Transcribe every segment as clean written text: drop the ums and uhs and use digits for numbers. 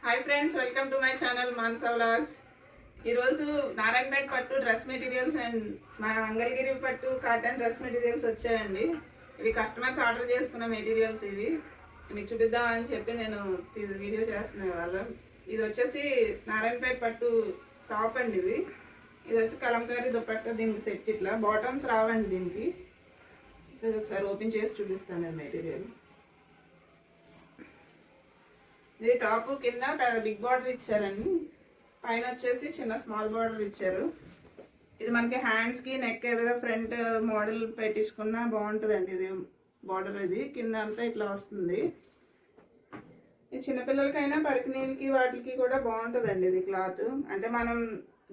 Hi friends, welcome to my channel Manasa vlogs. ఈరోజు నారాయణపేట పట్టు dress materials and మా మంగళగిరి పట్టు కాటన్ డ్రెస్ మెటీరియల్స్ వచ్చాయండి. ఇవి కస్టమర్స్ ఆర్డర్ చేసుకున్న మెటీరియల్స్. ఇవి మీకు చూపిద్దామని చెప్పి నేను వీడియో చేస్తున్నాను వాళ్ళ. ఇది వచ్చేసి నారాయణపేట పట్టు టాప్ అండి. ఇది వచ్చి కలంకారీ దుపట్టా, దీనికి సెట్ ఇట్లా బాటమ్స్ రావండి దీనికి. సో ఒకసారి ఓపెన్ చేసి చూపిస్తాను అది మెటీరియల్. ఇది టాప్ కింద పెద్ద బిగ్ బార్డర్ ఇచ్చారండి, పైన వచ్చేసి చిన్న స్మాల్ బార్డర్ ఇచ్చారు. ఇది మనకి హ్యాండ్స్కి నెక్ ఎదురు ఫ్రంట్ మోడల్ పెట్టించుకున్నా బాగుంటుందండి. ఇది బార్డర్ ఇది కింద అంతా ఇట్లా వస్తుంది. ఇది చిన్నపిల్లలకైనా పరికినీలకి వాటికి కూడా బాగుంటుందండి. ఇది క్లాత్ అంటే మనం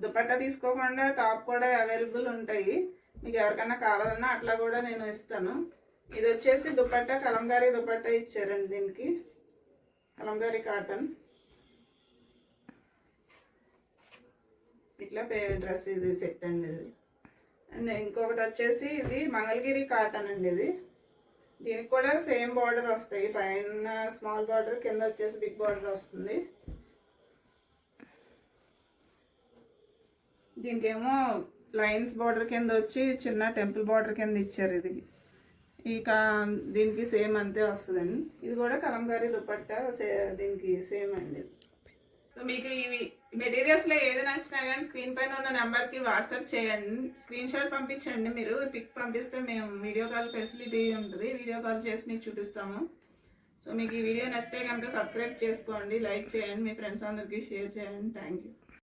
దుపట్టా తీసుకోకుండా టాప్ కూడా అవైలబుల్ ఉంటాయి. మీకు ఎవరికైనా కావాలన్నా అట్లా కూడా నేను ఇస్తాను. ఇది వచ్చేసి దుపట్టా కలంకారీ దుపట్టా ఇచ్చారండి. దీనికి కలంకారీ కాటన్ ఇట్లా డ్రెస్ ఇది సెట్ అండి. ఇది అండ్ ఇంకొకటి వచ్చేసి ఇది మంగళగిరి కాటన్ అండి. దీనికి కూడా సేమ్ బార్డర్ వస్తాయి, పైన స్మాల్ బార్డర్, కింద వచ్చేసి బిగ్ బార్డర్ వస్తుంది. దీనికేమో లైన్స్ బార్డర్ కింద వచ్చి చిన్న టెంపుల్ బార్డర్ కింద ఇచ్చారు. ఇది దీనికి సేమ్ అంతే వస్తుందండి. ఇది కూడా కలంకారీ దుపట్టా దీనికి సేమ్ అండి. సో మీకు ఇవి మెటీరియల్స్లో ఏది నచ్చినా కానీ స్క్రీన్ పైన ఉన్న నెంబర్కి వాట్సాప్ చేయండి, స్క్రీన్ షాట్ పంపించండి. మీరు పిక్ పంపిస్తే మేము వీడియో కాల్ ఫెసిలిటీ ఉంటుంది, వీడియో కాల్ చేసి మీకు చూపిస్తాము. సో మీకు ఈ వీడియో నచ్చితే కనుక సబ్స్క్రైబ్ చేసుకోండి, లైక్ చేయండి, మీ ఫ్రెండ్స్ అందరికీ షేర్ చేయండి. Thank you.